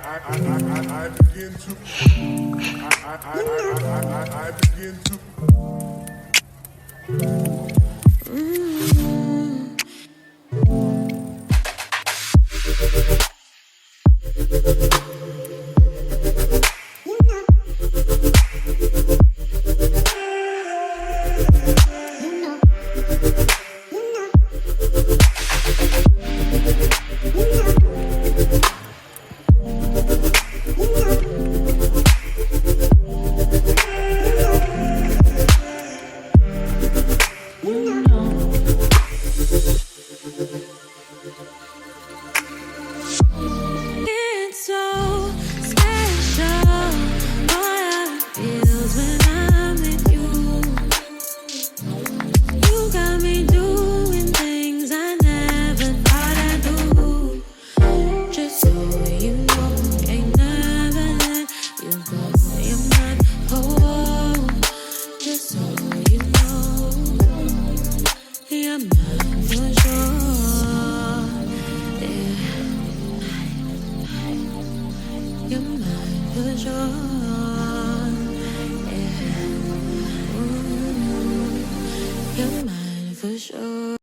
I begin to I begin It's so special. Boy, how it feels when I'm with you. You got me doing things I never thought I'd do. Just so you know, ain't never let you go. You're my whole. Just so you know, you're mine for sure. Yeah. You're mine for sure.